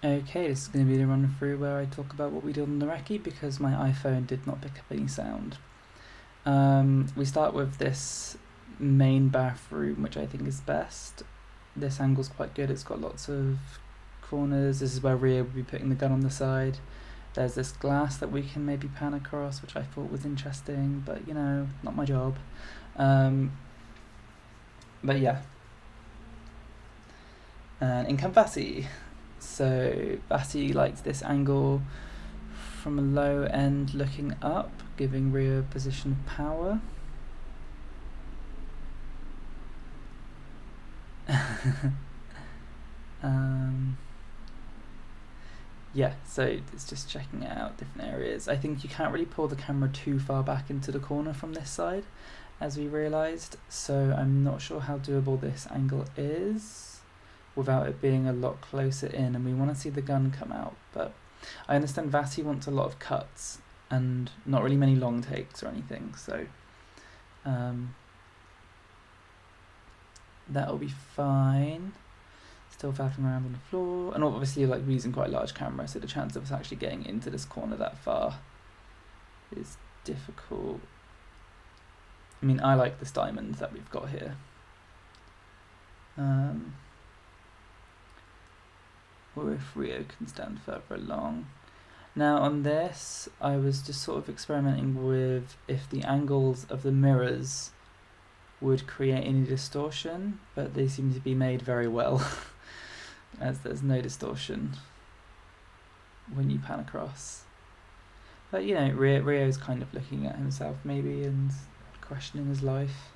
Okay, this is going to be the run through where I talk about what we did on the Recce because my iPhone did not pick up any sound. We start with this main bathroom, which I think is best. This angle's quite good, it's got lots of corners. This is where Rio would be putting the gun on the side. There's this glass that we can maybe pan across, which I thought was interesting, but you know, not my job. But yeah. And in comes Vasi. So Vasi liked this angle from a low end looking up, giving Rio a position of power. Yeah, so it's just checking out different areas. I think you can't really pull the camera too far back into the corner from this side, as we realised, so I'm not sure how doable this angle is without it being a lot closer in, and we want to see the gun come out, but I understand Vasi wants a lot of cuts and not really many long takes or anything, so that'll be fine. Still faffing around on the floor, and obviously like we're using quite a large camera, so the chance of us actually getting into this corner that far is difficult. I mean, I like this diamond that we've got here. Or if Rio can stand further along. Now on this, I was just sort of experimenting with if the angles of the mirrors would create any distortion, but they seem to be made very well, as there's no distortion when you pan across. But you know, Rio's kind of looking at himself maybe and questioning his life.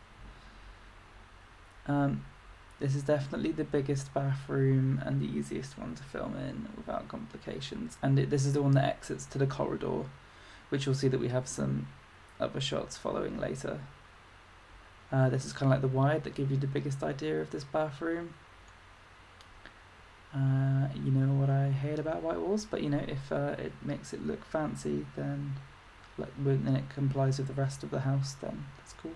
This is definitely the biggest bathroom and the easiest one to film in without complications. And this is the one that exits to the corridor, which you'll see that we have some other shots following later. This is kind of like the wide that give you the biggest idea of this bathroom. You know what I hate about white walls, but you know, if it makes it look fancy, then when it complies with the rest of the house, then that's cool.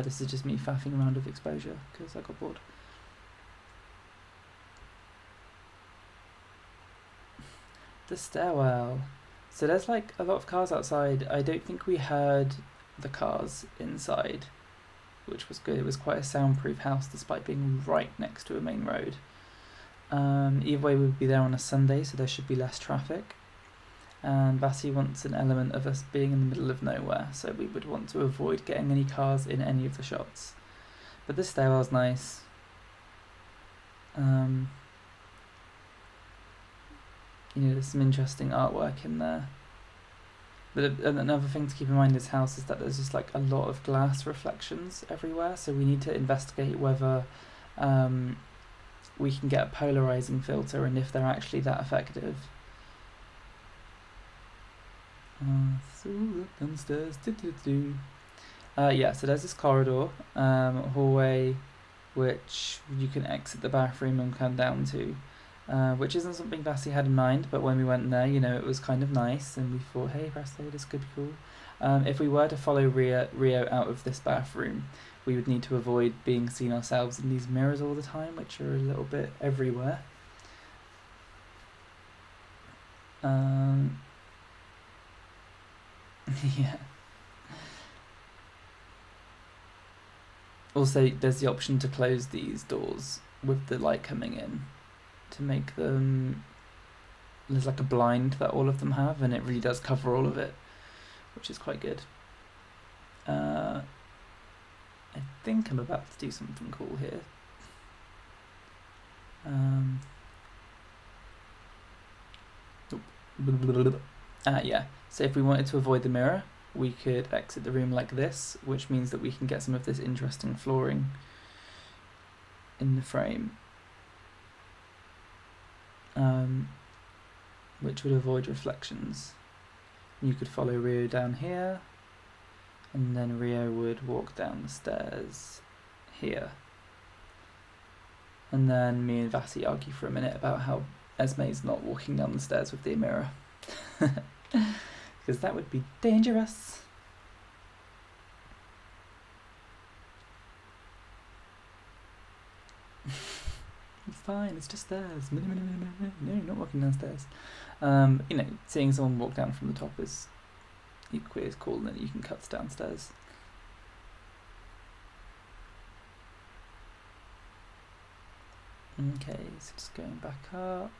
This is just me faffing around with exposure because I got bored. The stairwell. So there's like a lot of cars outside. I don't think we heard the cars inside, which was good. It was quite a soundproof house despite being right next to a main road. Either way, we would be there on a Sunday, so there should be less traffic. And Vasi wants an element of us being in the middle of nowhere, so we would want to avoid getting any cars in any of the shots. But this stairwell's nice. You know, there's some interesting artwork in there. But another thing to keep in mind in this house is that there's just like a lot of glass reflections everywhere, so we need to investigate whether we can get a polarizing filter and if they're actually that effective. Downstairs. Yeah, so there's this corridor, hallway, which you can exit the bathroom and come down to, which isn't something Vasi had in mind, but when we went there, you know, it was kind of nice, and we thought, hey, Presto, this could be cool. If we were to follow Rio out of this bathroom, we would need to avoid being seen ourselves in these mirrors all the time, which are a little bit everywhere. Yeah. Also, there's the option to close these doors with the light coming in to make them... There's like a blind that all of them have, and it really does cover all of it, which is quite good. I think I'm about to do something cool here. Yeah, so if we wanted to avoid the mirror, we could exit the room like this, which means that we can get some of this interesting flooring in the frame, which would avoid reflections. You could follow Rio down here, and then Rio would walk down the stairs here. And then me and Vasi argue for a minute about how Esme's not walking down the stairs with the mirror. Because that would be dangerous. fine, it's just stairs. No, you're not walking downstairs. Seeing someone walk down from the top is equally as cool, and then you can cut downstairs. Okay, so just going back up.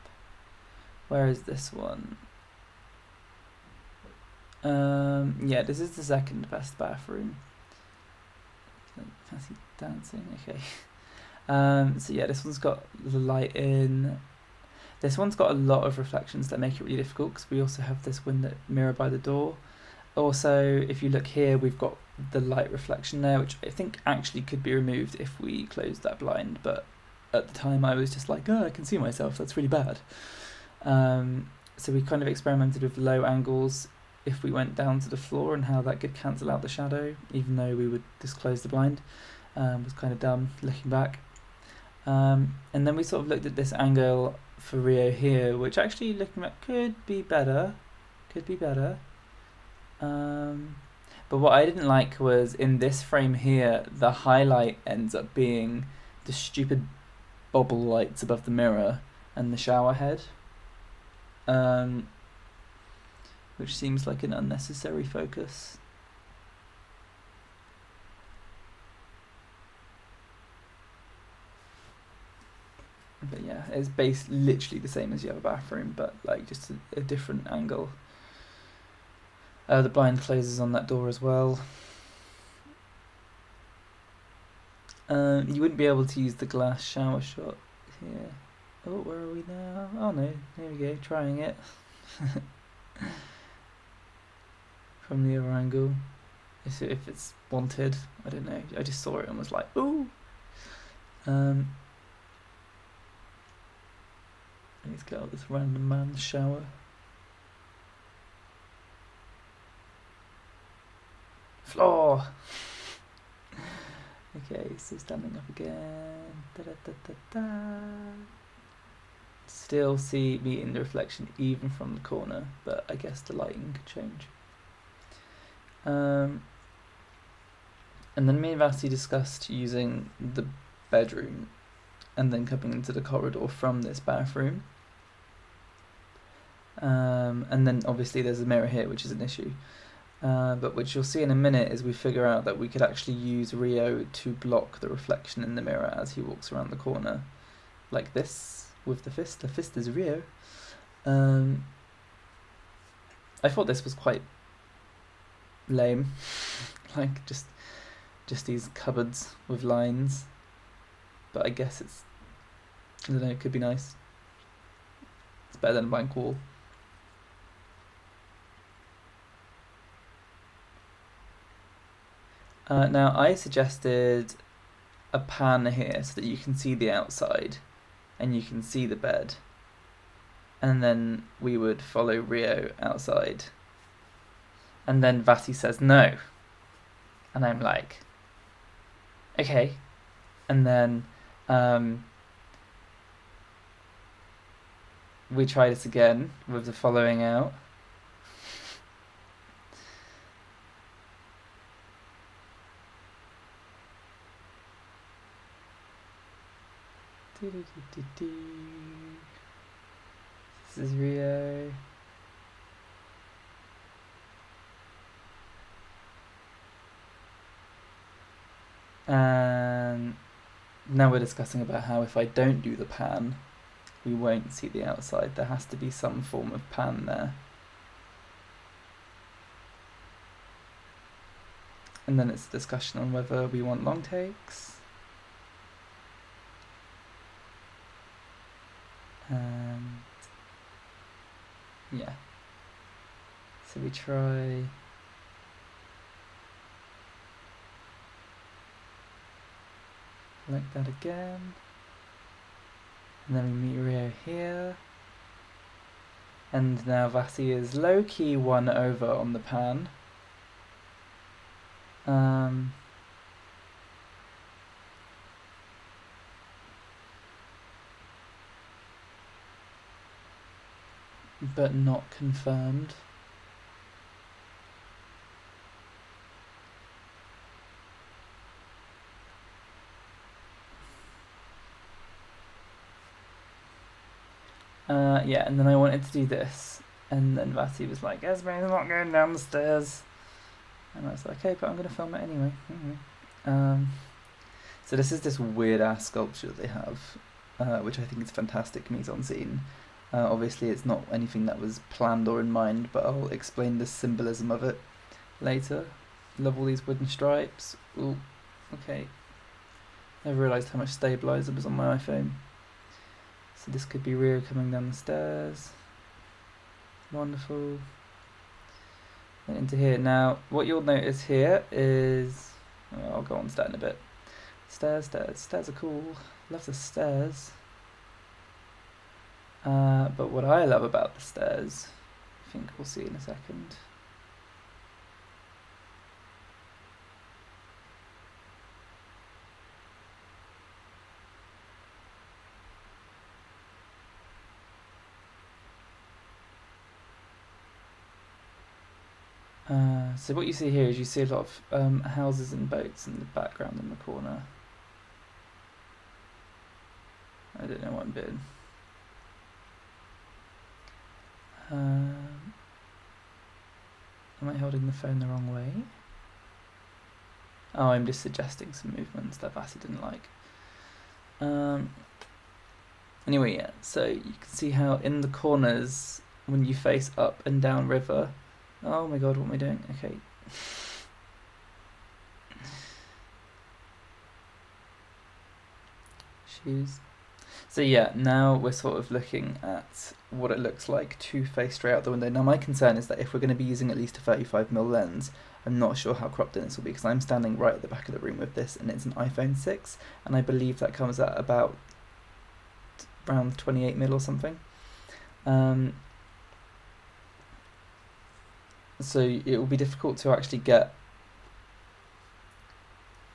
Where is this one? Yeah, this is the second best bathroom. Fancy dancing, okay. So yeah, this one's got the light in. This one's got a lot of reflections that make it really difficult, because we also have this window mirror by the door. Also, if you look here, we've got the light reflection there, which I think actually could be removed if we closed that blind, but at the time I was just like, oh, I can see myself, that's really bad. So we kind of experimented with low angles if we went down to the floor and how that could cancel out the shadow, even though we would just close the blind. Was kind of dumb looking back. And then we sort of looked at this angle for Rio here, which actually looking back could be better. But what I didn't like was in this frame here, the highlight ends up being the stupid bobble lights above the mirror and the shower head, which seems like an unnecessary focus. But yeah, it's literally the same as the other bathroom, but like just a different angle. The blind closes on that door as well. You wouldn't be able to use the glass shower shot here. Oh, where are we now? Oh no, there we go, trying it. From the other angle. If it's wanted, I don't know. I just saw it and was like, ooh! Let's get out this random man's shower. Floor! Okay, so standing up again. Still see me in the reflection even from the corner, but I guess the lighting could change. And then me and Vasi discussed using the bedroom and then coming into the corridor from this bathroom. And then obviously there's a mirror here, which is an issue. But which you'll see in a minute is we figure out that we could actually use Rio to block the reflection in the mirror as he walks around the corner. Like this, with the fist. The fist is Rio. I thought this was quite lame. Like, just these cupboards with lines. But I guess it's, I don't know, it could be nice. It's better than a blank wall. Now, I suggested a pan here so that you can see the outside and you can see the bed. And then we would follow Rio outside. And then Vasi says no. And I'm like, okay. And then we try this again with the following out. This is Rio. And now we're discussing about how if I don't do the pan, we won't see the outside. There has to be some form of pan there. And then it's a discussion on whether we want long takes. Yeah. So we try like that again. And then we meet Rio here. And now Vasi is low-key won over on the pan. But not confirmed. Yeah, and then I wanted to do this, and then Vasi was like, Esme's not going down the stairs. And I was like, okay, but I'm going to film it anyway. So this is this weird-ass sculpture that they have, which I think is fantastic mise-en-scene. Obviously, it's not anything that was planned or in mind, but I'll explain the symbolism of it later. Love all these wooden stripes. Ooh, okay. Never realised how much stabiliser was on my iPhone. So this could be Rio coming down the stairs. Wonderful. And into here. Now, what you'll notice here is... I'll go on to that in a bit. Stairs. Stairs are cool. Love the stairs. But what I love about the stairs, I think we'll see in a second. So what you see here is you see a lot of houses and boats in the background in the corner. I don't know what I'm doing. Am I holding the phone the wrong way? Oh, I'm just suggesting some movements that Vasi didn't like. Anyway, yeah, so you can see how in the corners, when you face up and down river... Oh my god, what am I doing? Okay. Shoes. So yeah, now we're sort of looking at what it looks like to face straight out the window. Now my concern is that if we're going to be using at least a 35mm lens, I'm not sure how cropped in this will be, because I'm standing right at the back of the room with this, and it's an iPhone 6, and I believe that comes at about around 28mm or something. So it will be difficult to actually get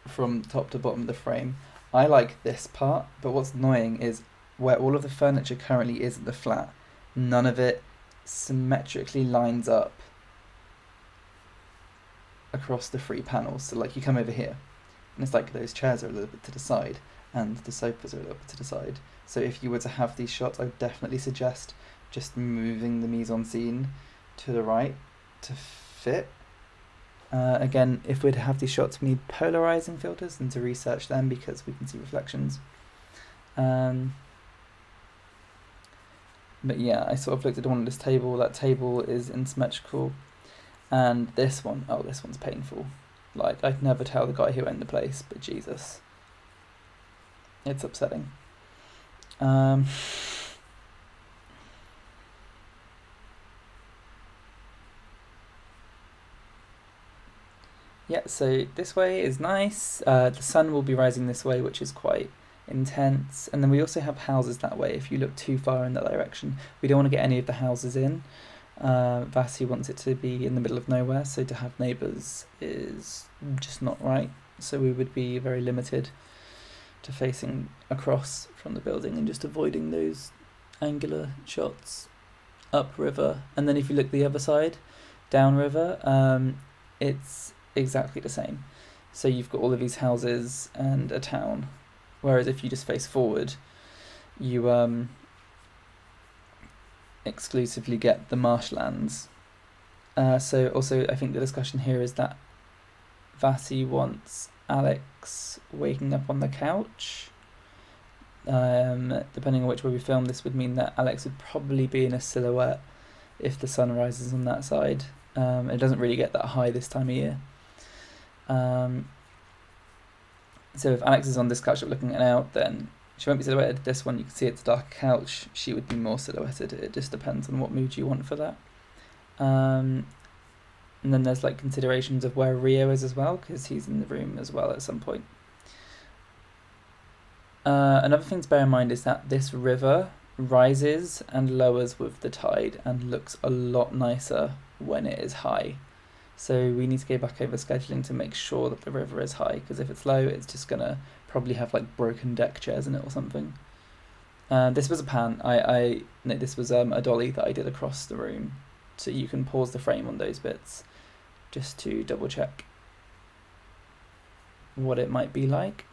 from top to bottom of the frame. I like this part, but what's annoying is where all of the furniture currently is in the flat, none of it symmetrically lines up across the three panels. So like you come over here, and it's like those chairs are a little bit to the side, and the sofas are a little bit to the side. So if you were to have these shots, I would definitely suggest just moving the mise-en-scene to the right to fit. Again, if we'd have these shots, we need polarizing filters and to research them because we can see reflections. But yeah, I sort of looked at the one on this table. That table is asymmetrical, and this one, oh, this one's painful. Like, I'd never tell the guy who owned the place, but Jesus, it's upsetting. Yeah, so this way is nice. The sun will be rising this way, which is quite intense. And then we also have houses that way. If you look too far in that direction, we don't want to get any of the houses in. Vasi wants it to be in the middle of nowhere, so to have neighbours is just not right. So we would be very limited to facing across from the building and just avoiding those angular shots upriver. And then if you look the other side, downriver, it's exactly the same. So you've got all of these houses and a town, whereas if you just face forward, you exclusively get the marshlands. So also I think the discussion here is that Vasi wants Alex waking up on the couch. Depending on which way we film, this would mean that Alex would probably be in a silhouette if the sun rises on that side. It doesn't really get that high this time of year. So if Alex is on this couch looking out, then she won't be silhouetted. This one, you can see it's a dark couch. She would be more silhouetted. It just depends on what mood you want for that. And then there's like considerations of where Rio is as well, because he's in the room as well at some point. Another thing to bear in mind is that this river rises and lowers with the tide and looks a lot nicer when it is high. So we need to go back over scheduling to make sure that the river is high, because if it's low, it's just going to probably have like broken deck chairs in it or something. This was a pan. No, this was a dolly that I did across the room. So you can pause the frame on those bits just to double check what it might be like.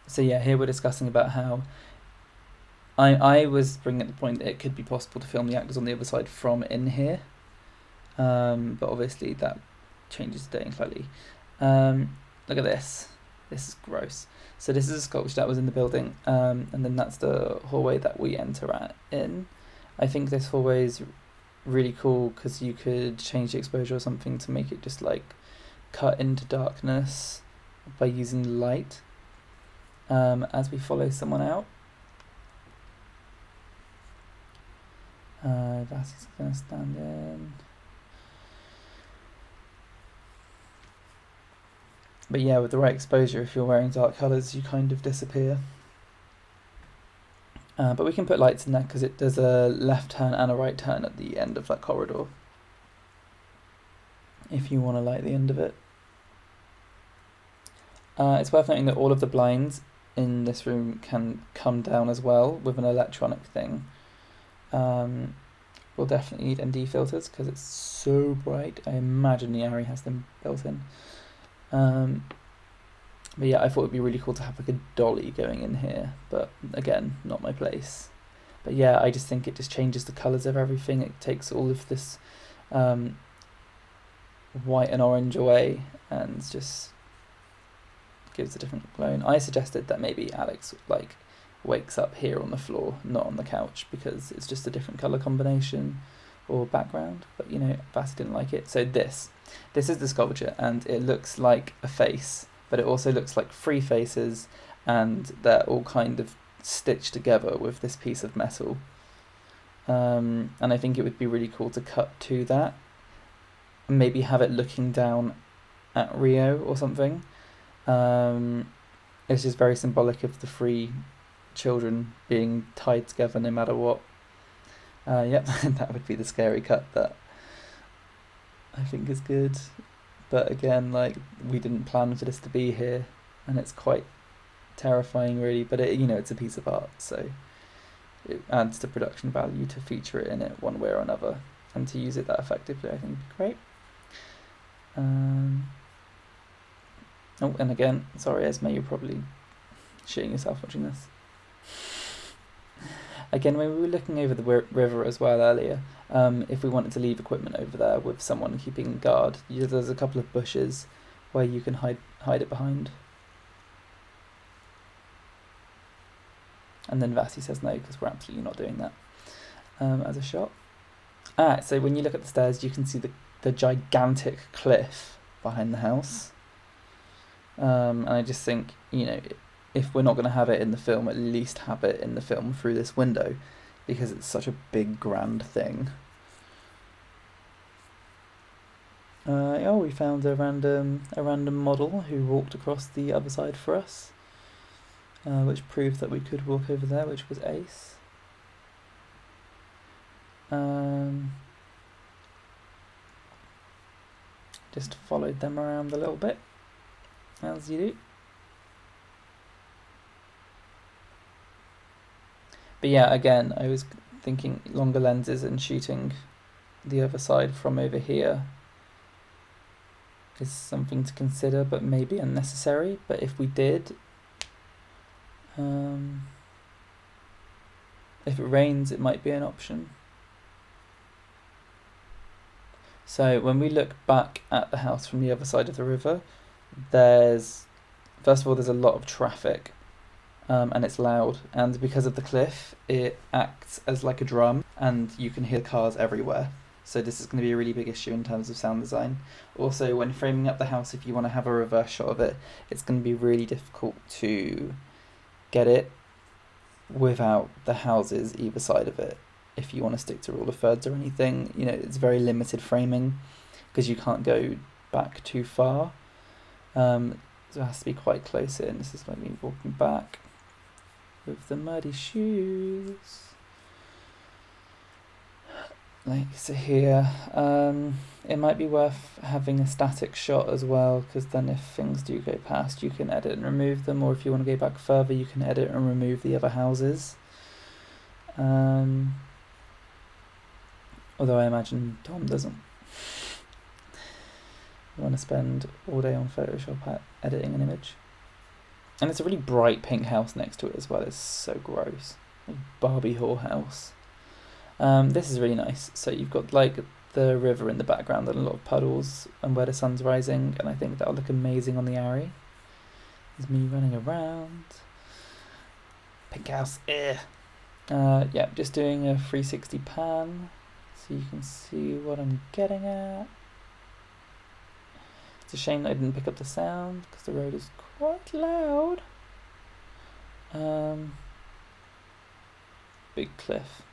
So yeah, here we're discussing about how I was bringing up the point that it could be possible to film the actors on the other side from in here, but obviously that changes the dating slightly. Look at this. This is gross. So this is a sculpture that was in the building, and then that's the hallway that we enter in. I think this hallway is really cool because you could change the exposure or something to make it just like cut into darkness by using light. As we follow someone out, Vassie's going to stand in. But yeah, with the right exposure, if you're wearing dark colours, you kind of disappear. But we can put lights in there because it does a left turn and a right turn at the end of that corridor, if you want to light the end of it. It's worth noting that all of the blinds in this room can come down as well with an electronic thing. We'll definitely need ND filters because it's so bright. I imagine the Ari has them built in. But yeah, I thought it'd be really cool to have like a dolly going in here, but again, not my place. But yeah, I just think it just changes the colours of everything. It takes all of this white and orange away and just gives a different glow. And I suggested that maybe Alex like wakes up here on the floor, not on the couch, because it's just a different colour combination or background. But you know, Vass didn't like it. So this is the sculpture, and it looks like a face, but it also looks like three faces, and they're all kind of stitched together with this piece of metal. And I think it would be really cool to cut to that, and maybe have it looking down at Rio or something. It's just very symbolic of the three children being tied together no matter what. Yep, that would be the scary cut that I think is good. But again, like, we didn't plan for this to be here, and it's quite terrifying really, but it, you know, it's a piece of art, so it adds to production value to feature it in it one way or another, and to use it that effectively I think would be great. Oh, and again, sorry Esme, you're probably shitting yourself watching this. Again, when we were looking over the river as well earlier, if we wanted to leave equipment over there with someone keeping guard, there's a couple of bushes where you can hide it behind. And then Vassie says no, because we're absolutely not doing that as a shot. So when you look at the stairs, you can see the gigantic cliff behind the house. And I just think, you know, if we're not going to have it in the film, at least have it in the film through this window, because it's such a big, grand thing. We found a random model who walked across the other side for us, which proved that we could walk over there, which was ace. Just followed them around a little bit, as you do. But yeah, again, I was thinking longer lenses and shooting the other side from over here is something to consider, but maybe unnecessary. But if we did, if it rains, it might be an option. So when we look back at the house from the other side of the river, there's a lot of traffic. And it's loud, and because of the cliff, it acts as like a drum, and you can hear cars everywhere. So this is going to be a really big issue in terms of sound design. Also, when framing up the house, if you want to have a reverse shot of it, it's going to be really difficult to get it without the houses either side of it. If you want to stick to rule of thirds or anything, you know, it's very limited framing because you can't go back too far. So it has to be quite close in. This is like me walking back with the muddy shoes. Like so here, it might be worth having a static shot as well, because then if things do go past, you can edit and remove them, or if you want to go back further, you can edit and remove the other houses. Although I imagine Tom doesn't want to spend all day on Photoshop editing an image. And it's a really bright pink house next to it as well. It's so gross. Like Barbie whorehouse. This is really nice. So you've got like the river in the background and a lot of puddles and where the sun's rising, and I think that'll look amazing on the Ari. There's me running around. Pink house. Yeah, just doing a 360 pan so you can see what I'm getting at. It's a shame that I didn't pick up the sound because the road is quite loud. Big cliff.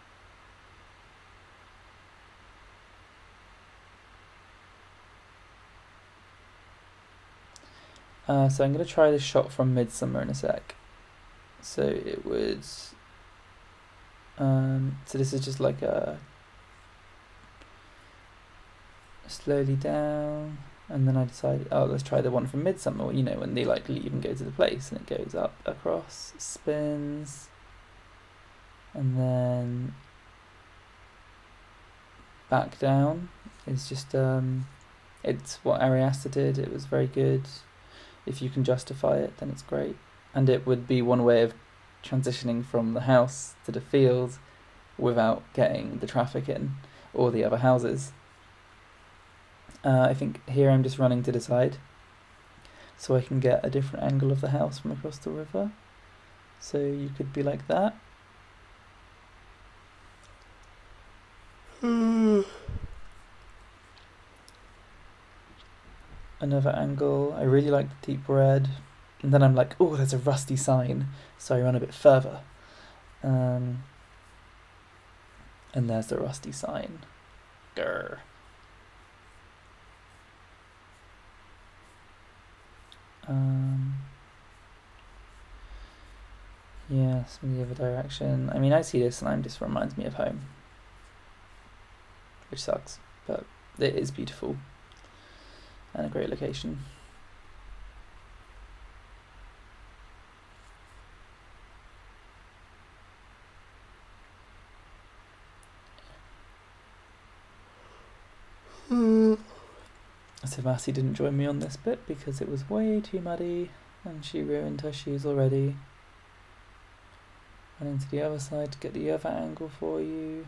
So I'm going to try this shot from Midsummer in a sec. So it would... so this is just like a... slowly down, and then I decided, oh, let's try the one from Midsummer, you know, when they like leave and go to the place, and it goes up, across, spins, and then back down. It's just, it's what Ari Aster did. It was very good. If you can justify it, then it's great. And it would be one way of transitioning from the house to the field without getting the traffic in, or the other houses. I think here I'm just running to the side so I can get a different angle of the house from across the river. So you could be like that. Another angle. I really like the deep red. And then I'm like, oh, there's a rusty sign. So I run a bit further. And there's the rusty sign. Grr. Yeah, some the other direction. I mean, I see this and I'm just reminds me of home, which sucks, but it is beautiful and a great location. So Massey didn't join me on this bit because it was way too muddy and she ruined her shoes already. Running to the other side to get the other angle for you.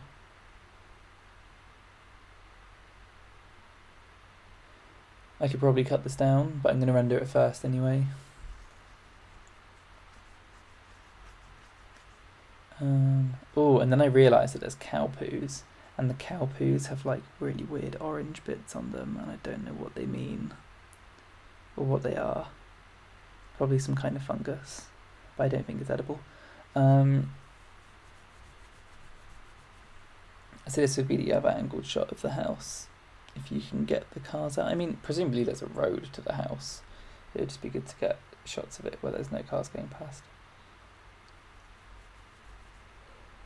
I could probably cut this down, but I'm going to render it first anyway. Oh, and then I realised that there's cow poos, and the cow poos have like really weird orange bits on them, and I don't know what they mean or what they are. Probably some kind of fungus, but I don't think it's edible. So this would be the other angled shot of the house, if you can get the cars out. I mean, presumably there's a road to the house. It would just be good to get shots of it where there's no cars going past.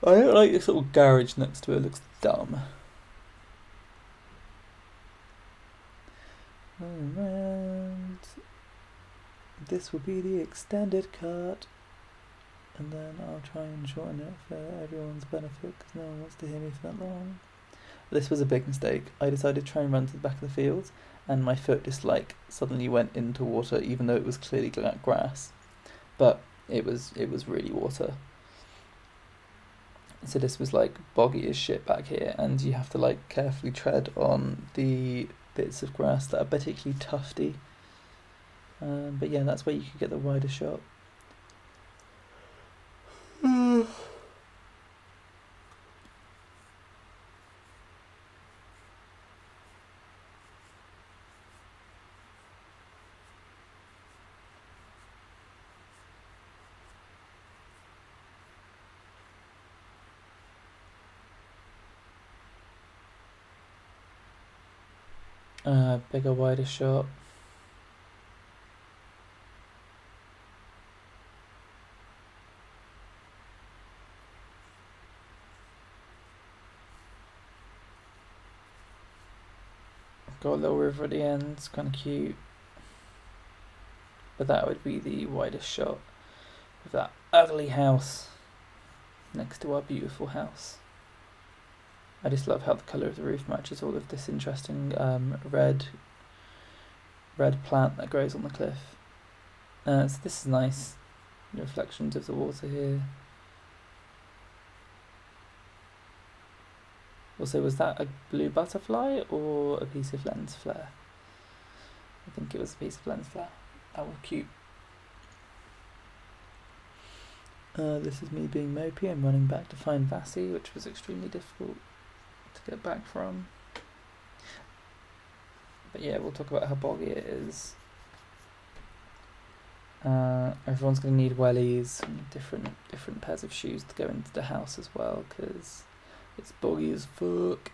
I don't like this little garage next to it. It looks dumb. And this will be the extended cut. And then I'll try and shorten it for everyone's benefit because no one wants to hear me for that long. This was a big mistake. I decided to try and run to the back of the field, and my foot just like suddenly went into water, even though it was clearly grass. But it was really water. So this was like boggy as shit back here, and you have to like carefully tread on the bits of grass that are particularly tufty. But yeah, that's where you could get the wider shot. Bigger, wider shot. Got a little river at the end, it's kind of cute. But that would be the widest shot of that ugly house next to our beautiful house. I just love how the colour of the roof matches all of this interesting red plant that grows on the cliff. So this is nice. The reflections of the water here. Also, was that a blue butterfly or a piece of lens flare? I think it was a piece of lens flare. That was cute. This is me being mopey and running back to find Vassie, which was extremely difficult to get back from. But yeah, we'll talk about how boggy it is. Everyone's going to need wellies and different pairs of shoes to go into the house as well, because it's boggy as fuck.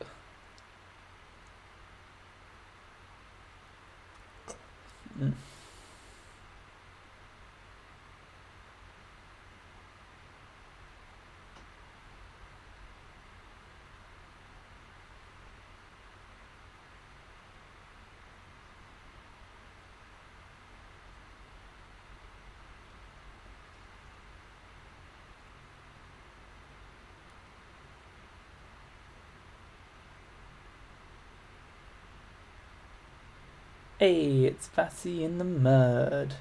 Hey, it's Vassie in the mud.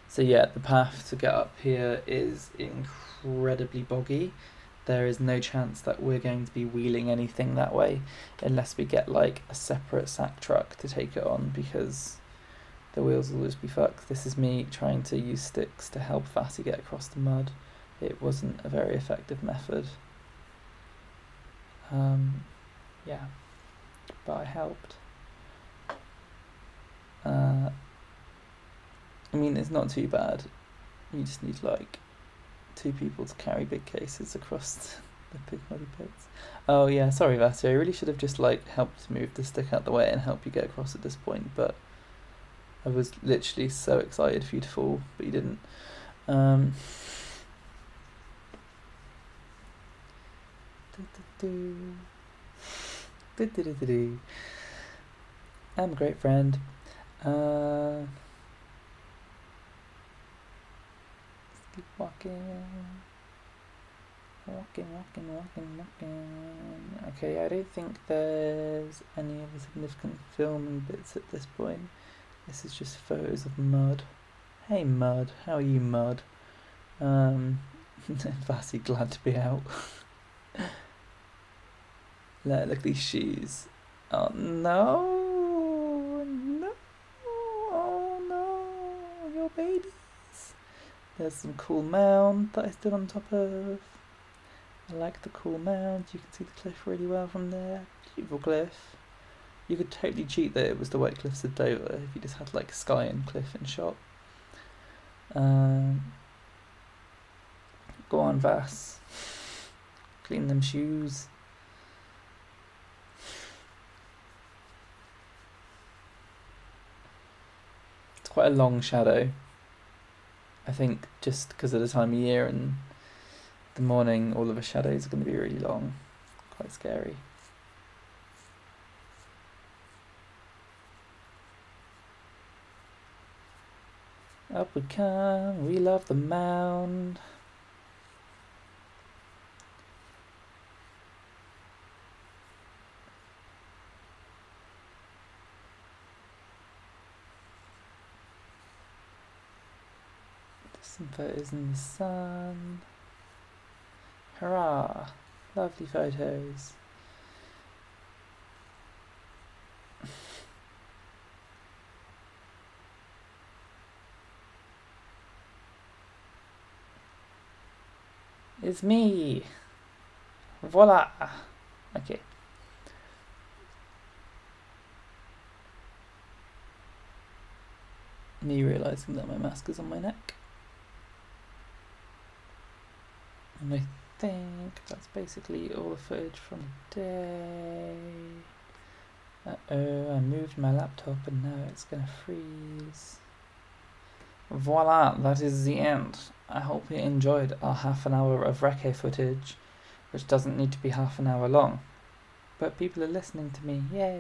So yeah, the path to get up here is incredibly boggy. There is no chance that we're going to be wheeling anything that way unless we get like a separate sack truck to take it on, because the wheels will just be fucked. This is me trying to use sticks to help Vassie get across the mud. It wasn't a very effective method. Yeah, but I helped. I mean, it's not too bad. You just need like 2 people to carry big cases across the big muddy bits. Oh yeah, sorry Vassie, I really should have just like helped move the stick out the way and help you get across at this point, but I was literally so excited for you to fall, but you didn't. I'm a great friend. Let's keep walking. Okay, I don't think there's any other significant filming bits at this point. This is just photos of mud. Hey mud, how are you mud? Vassie glad to be out. Look at these shoes. Oh no! Oh no! Your babies! There's some cool mound that I stood on top of. I like the cool mound. You can see the cliff really well from there. Beautiful cliff. You could totally cheat that it was the White Cliffs of Dover if you just had like sky and cliff in shot. Go on, Vass. Clean them shoes. It's quite a long shadow. I think just because of the time of year and the morning, all of the shadows are going to be really long. Quite scary. Up we come, we love the mound. Some photos in the sun. Hurrah! Lovely photos. It's me! Voila! Okay. Me realising that my mask is on my neck. And I think that's basically all the footage from the day. Uh-oh, I moved my laptop and now it's gonna freeze. Voila, that is the end. I hope you enjoyed our half an hour of Recce footage, which doesn't need to be half an hour long. But people are listening to me, yay!